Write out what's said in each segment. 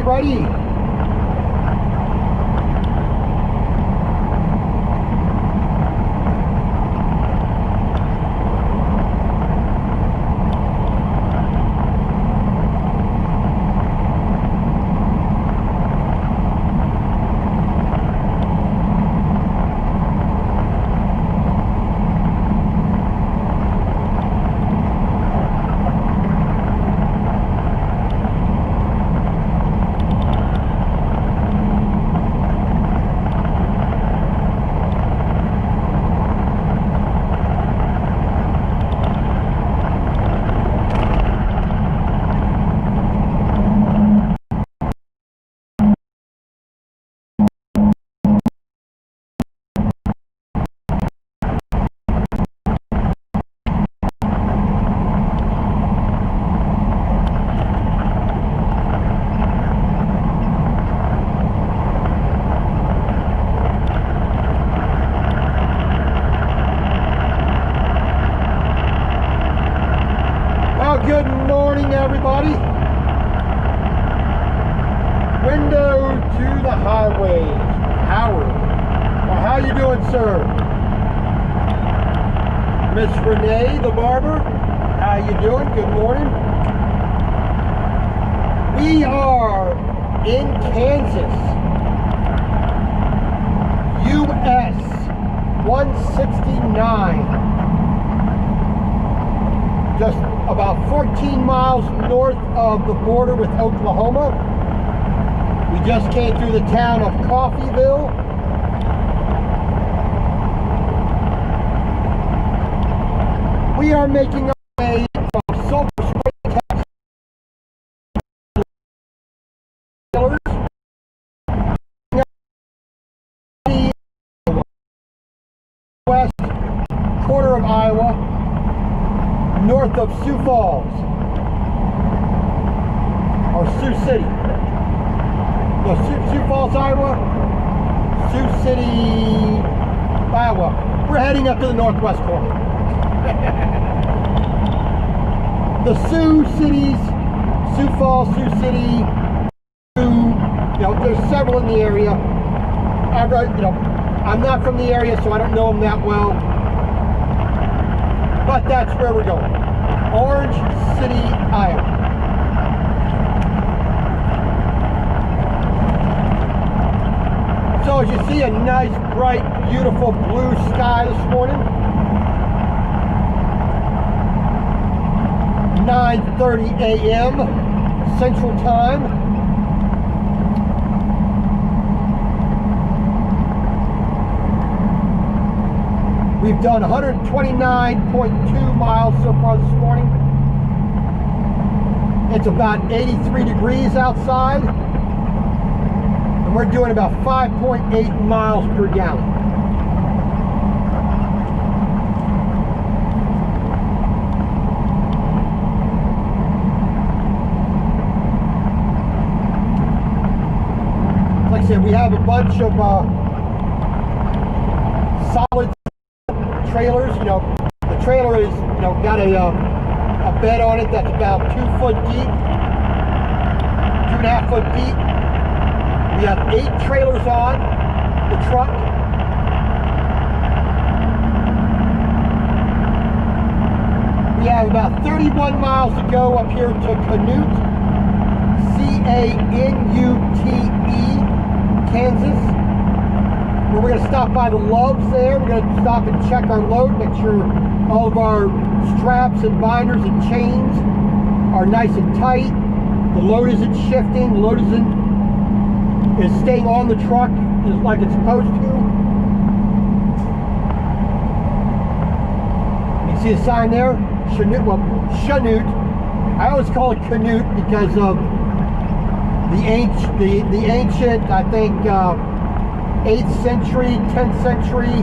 ready. Good morning, everybody. Window to the highway. Howard. Well, how you doing, sir? Miss Renee, the barber. How you doing? Good morning. We are in Kansas. US 169. Just about 14 miles north of the border with Oklahoma. We just came through the town of Coffeyville. We are making our way from Silver Spring, Texas, west quarter of Iowa, north of Sioux Falls, or Sioux City. No, Sioux Falls, Iowa, Sioux City, Iowa. We're heading up to the northwest corner. The Sioux cities, Sioux Falls, Sioux City, there's several in the area. I'm not from the area, so I don't know them that well. But that's where we're going. Orange City, Iowa. So as you see, a nice, bright, beautiful blue sky this morning. 9:30 a.m. Central Time. We've done 129.2 miles so far this morning. It's about 83 degrees outside. And we're doing about 5.8 miles per gallon. Like I said, we have a bunch of solid trailers. The trailer is, got a bed on it that's about 2 foot deep, 2.5 foot deep. We have 8 trailers on the truck. We have about 31 miles to go up here to Canute, C-A-N-U-T-E, Kansas. We're going to stop by the Loves there. We're going to stop and check our load, make sure all of our straps and binders and chains are nice and tight. The load isn't shifting. The load is staying on the truck just like it's supposed to. You can see a sign there, Chanute. I always call it Canute because of the ancient, I think, 8th century, 10th century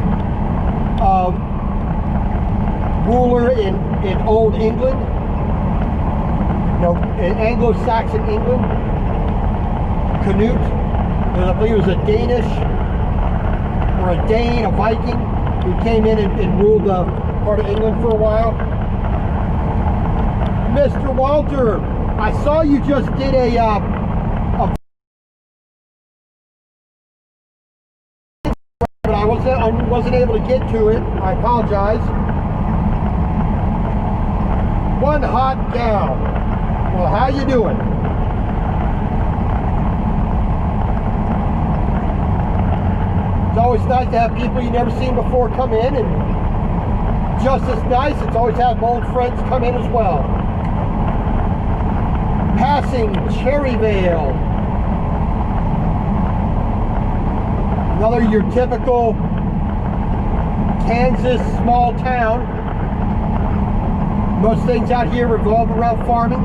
ruler in Old England, in Anglo-Saxon England. Canute, I believe it was a Danish or a Dane, a Viking, who came in and ruled the part of England for a while. Mr. Walter, I saw you just did a I wasn't able to get to it. I apologize. One hot gal. Well, how you doing? It's always nice to have people you never seen before come in, and just as nice, it's always have old friends come in as well. Passing Cherryvale. Another your typical Kansas small town. Most things out here revolve around farming.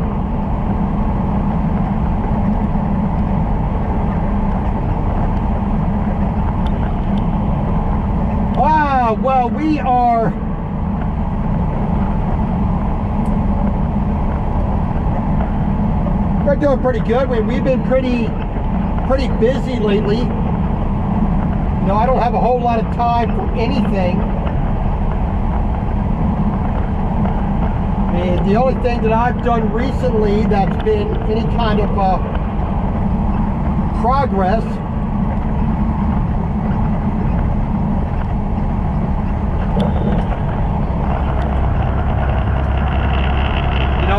Wow, well, we're doing pretty good. We've been pretty busy lately. You know, I don't have a whole lot of time for anything. And the only thing that I've done recently that's been any kind of progress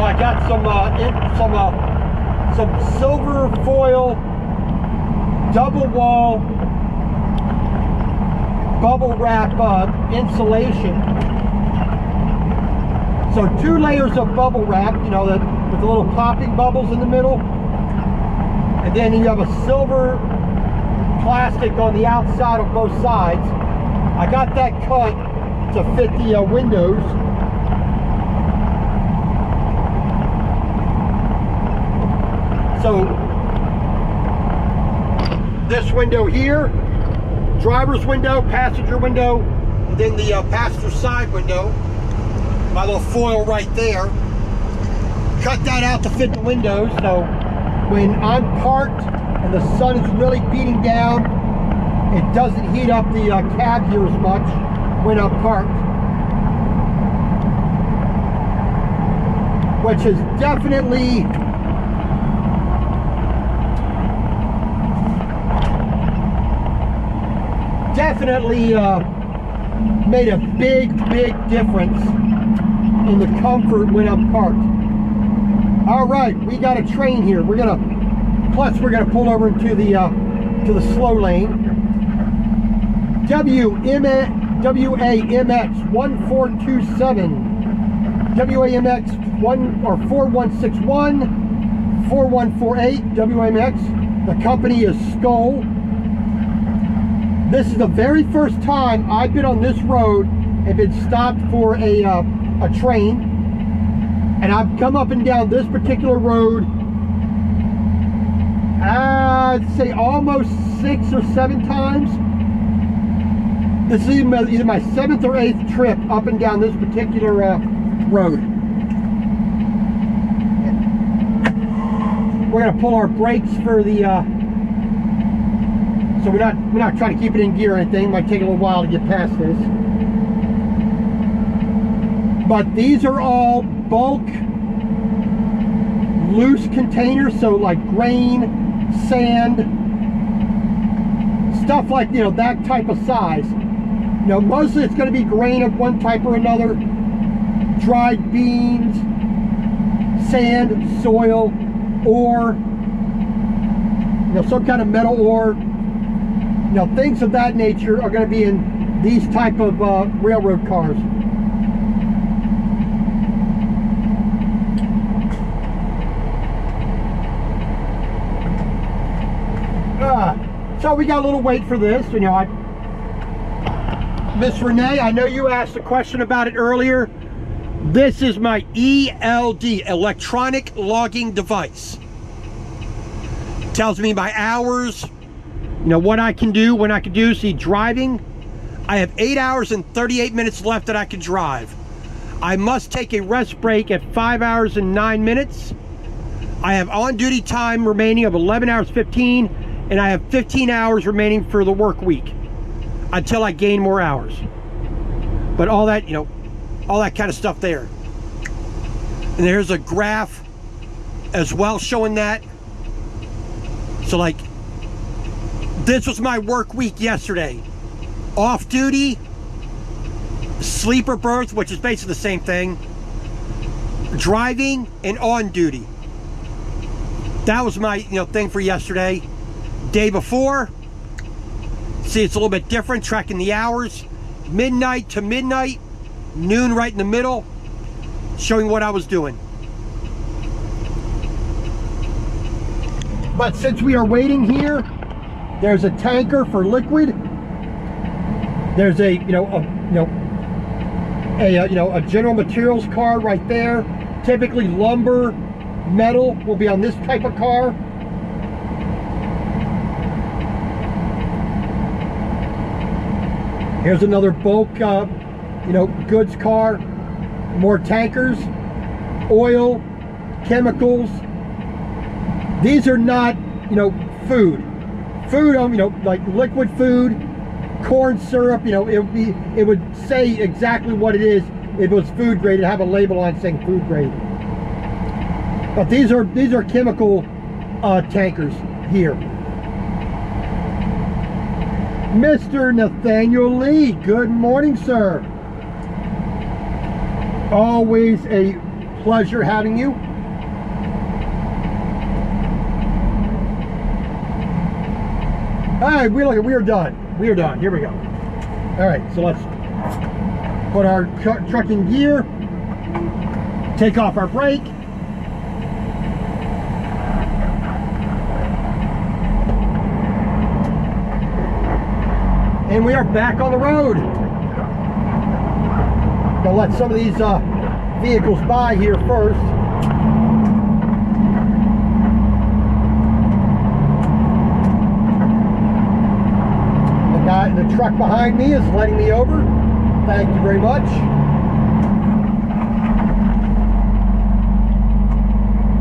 I got some silver foil double wall bubble wrap insulation. So 2 layers of bubble wrap, you know, with the little popping bubbles in the middle, and then you have a silver plastic on the outside of both sides. I got that cut to fit the windows. So this window here, driver's window, passenger window, and then the passenger side window, my little foil right there. Cut that out to fit the windows, so when I'm parked and the sun is really beating down, it doesn't heat up the cab here as much when I'm parked. Which is definitely made a big difference in the comfort when I'm parked. All right, we got a train here. We're gonna pull over into the to the slow lane. WAMX 1427, WAMX 4161 4148 WAMX. The company is Skull. This is the very first time I've been on this road and been stopped for a train, and I've come up and down this particular road, I'd say almost 6 or 7 times. This is either my 7th or 8th trip up and down this particular road. We're gonna pull our brakes for the so we're not trying to keep it in gear or anything. It might take a little while to get past this. But these are all bulk loose containers, so like grain, sand, stuff like, you know, that type of size. You know, mostly it's going to be grain of one type or another, dried beans, sand, soil, ore, you know, some kind of metal ore. You know, things of that nature are going to be in these type of railroad cars. So we got a little wait for this. You know, Miss Renee, I know you asked a question about it earlier. This is my ELD, electronic logging device. Tells me my hours, you know, what I can do, when I can do. See, driving, I have 8 hours and 38 minutes left that I can drive. I must take a rest break at 5 hours and 9 minutes. I have on-duty time remaining of 11 hours 15, and I have 15 hours remaining for the work week until I gain more hours. But all that, you know, all that kind of stuff there. And there's a graph as well showing that. So like, this was my work week yesterday. off-duty, sleeper berth, which is basically the same thing, driving, and on duty. That was my thing for yesterday. Day before, see, it's a little bit different, tracking the hours, midnight to midnight, noon right in the middle, showing what I was doing. But since we are waiting here, there's a tanker for liquid. There's a general materials car right there. Typically lumber, metal will be on this type of car. Here's another bulk, goods car. More tankers, oil, chemicals. These are not, food. Food, like liquid food, corn syrup. It would say exactly what it is. If it was food grade, it'd have a label on saying food grade. But these are chemical tankers here. Mr. Nathaniel Lee, good morning, sir. Always a pleasure having you. All right, we are done. We are done. Here we go. All right, so let's put our truck in gear, take off our brake. And we are back on the road. Gonna let some of these vehicles by here first. The truck behind me is letting me over. Thank you very much.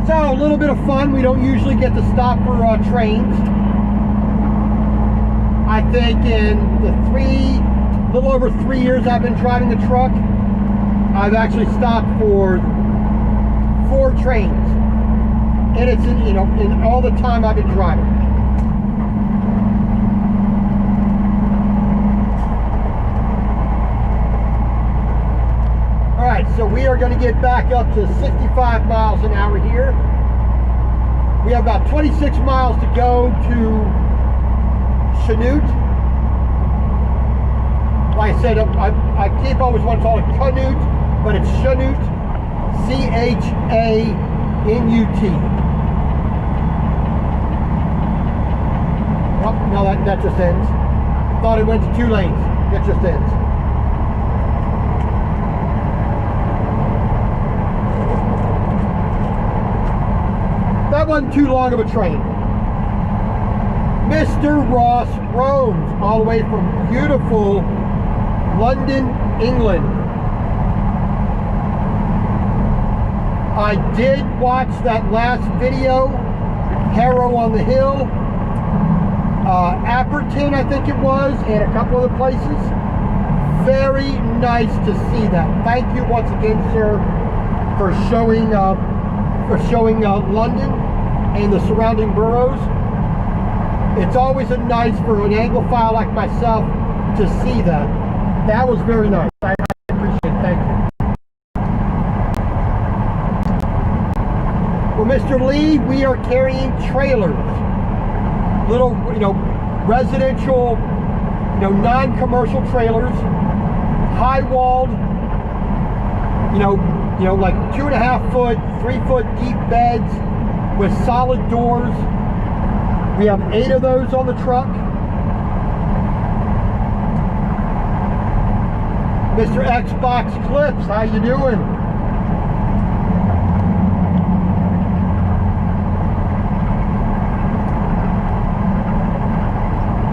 So a little bit of fun. We don't usually get to stop for trains. I think in the little over 3 years I've been driving the truck, I've actually stopped for 4 trains. And it's in all the time I've been driving. Alright, so we are going to get back up to 65 miles an hour here. We have about 26 miles to go to Chanute. Like I said, I keep always want to call it Canute, but it's Chanute. C-H-A-N-U-T. Oh, no, that just ends. Thought it went to 2 lanes. That just ends. That wasn't too long of a train. Mr. Ross Roams, all the way from beautiful London, England. I did watch that last video, Harrow on the Hill, Apperton I think it was, and a couple other places. Very nice to see that. Thank you once again, sir, for showing London and the surrounding boroughs. It's always nice for an Anglophile like myself to see that. That was very nice. I appreciate it. Thank you. Well, Mr. Lee, we are carrying trailers. Little, residential, non-commercial trailers. High-walled, like 2.5 foot, 3 foot deep beds with solid doors. We have 8 of those on the truck. Mr. Xbox Clips, how you doing?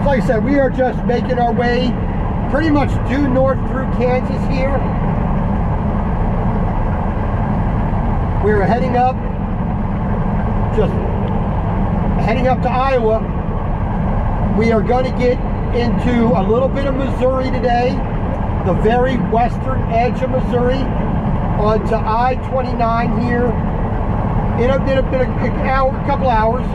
So like I said, we are just making our way pretty much due north through Kansas here. We're heading up to Iowa. We are going to get into a little bit of Missouri today, the very western edge of Missouri, onto I-29 here. In a couple hours,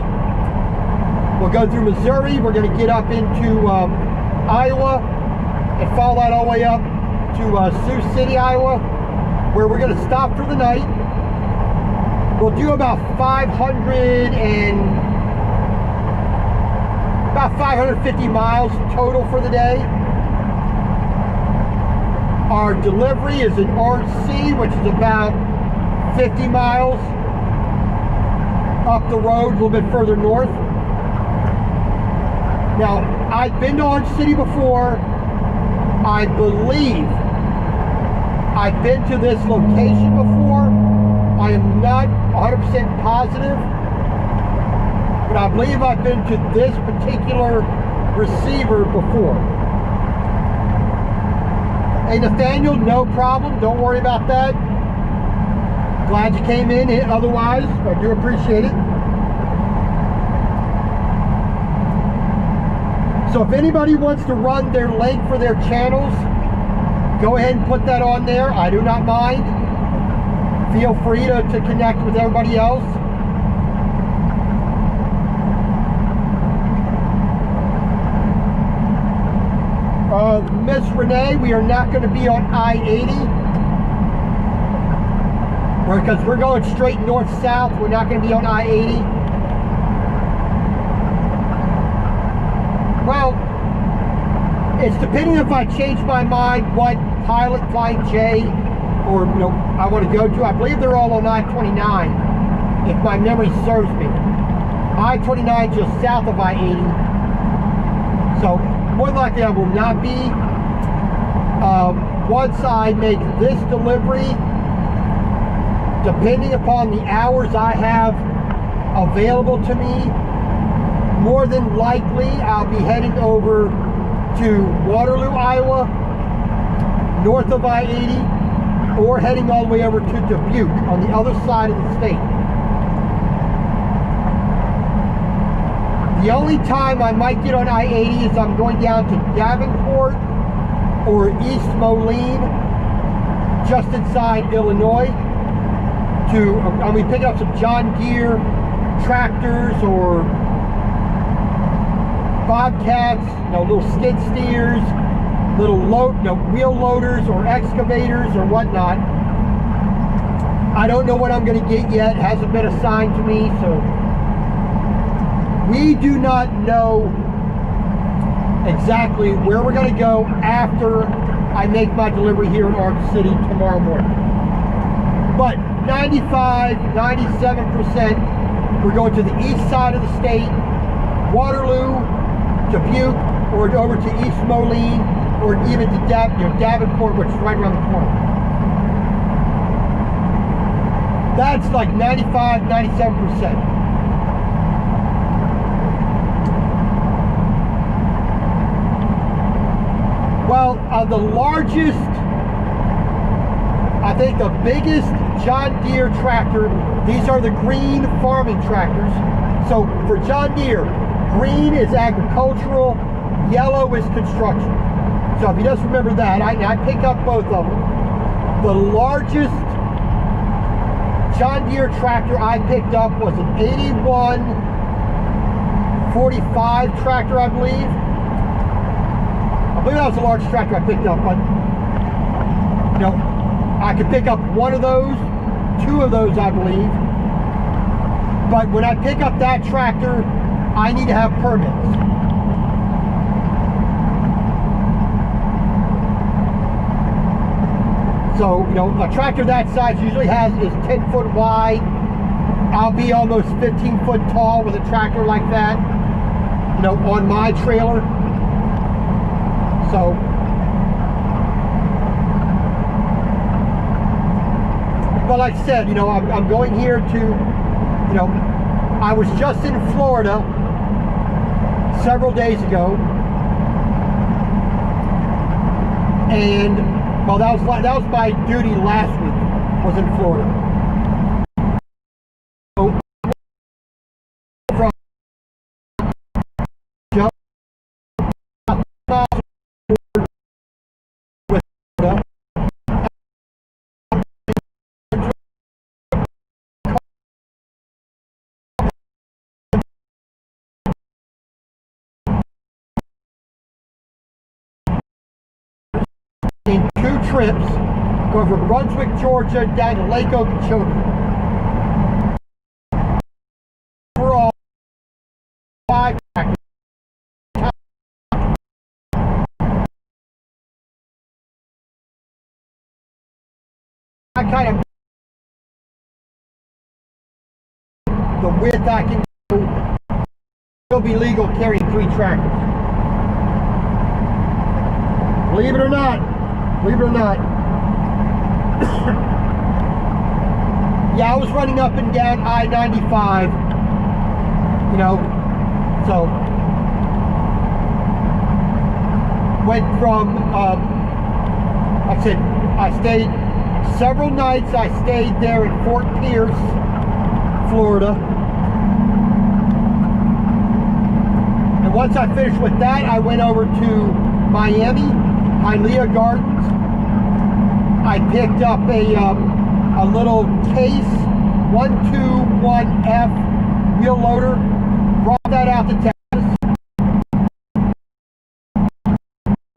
we'll go through Missouri. We're going to get up into Iowa, and follow that all the way up to Sioux City, Iowa, where we're going to stop for the night. We'll do about 550 miles total for the day. Our delivery is in Orange City, which is about 50 miles up the road, a little bit further north. Now, I've been to Orange City before. I believe I've been to this location before. I am not 100% positive, but I believe I've been to this particular receiver before. Hey Nathaniel, no problem. Don't worry about that. Glad you came in. Otherwise, I do appreciate it. So if anybody wants to run their link for their channels, go ahead and put that on there. I do not mind. Feel free to connect with everybody else. Miss Renee, we are not going to be on I-80 because we're going straight north-south. We're not going to be on I-80. Well, it's depending if I change my mind what pilot flight J or I want to go to. I believe they're all on I-29, if my memory serves me. I-29 just south of I-80. So more than likely I will not be. Once I make this delivery, depending upon the hours I have available to me, more than likely I'll be heading over to Waterloo, Iowa, north of I-80, or heading all the way over to Dubuque on the other side of the state. The only time I might get on I-80 is I'm going down to Davenport or East Moline, just inside Illinois. I'll be picking up some John Deere tractors or bobcats, little skid steers, little wheel loaders or excavators or whatnot. I don't know what I'm going to get yet. It hasn't been assigned to me, so we do not know exactly where we're going to go after I make my delivery here in Orange City tomorrow morning. But 95, 97%, we're going to the east side of the state, Waterloo, Dubuque, or over to East Moline, or even to Davenport, which is right around the corner. That's like 95, 97%. Well, the largest, I think the biggest John Deere tractor, these are the green farming tractors. So for John Deere, green is agricultural, yellow is construction. So if you just remember that, I pick up both of them. The largest John Deere tractor I picked up was an 8145 tractor, I believe. I believe that was the largest tractor I picked up, but I could pick up one of those, two of those, I believe. But when I pick up that tractor, I need to have permits. So, a tractor that size usually is 10 foot wide. I'll be almost 15 foot tall with a tractor like that, on my trailer. So, but like I said, I'm going here to, I was just in Florida several days ago, and well, that was my duty last week, was in Florida. So, from with Florida, trips, going from Brunswick, Georgia, down to Lake Okeechobee. Overall, 5 tractors. I kind of the width I can go, still be legal carrying 3 tractors. Believe it or not, yeah, I was running up and down I-95, you know, so went from, like I said, I stayed several nights. I stayed there in Fort Pierce, Florida. And once I finished with that, I went over to Miami, Hialeah Gardens. I picked up a little Case 121F wheel loader, brought that out to town.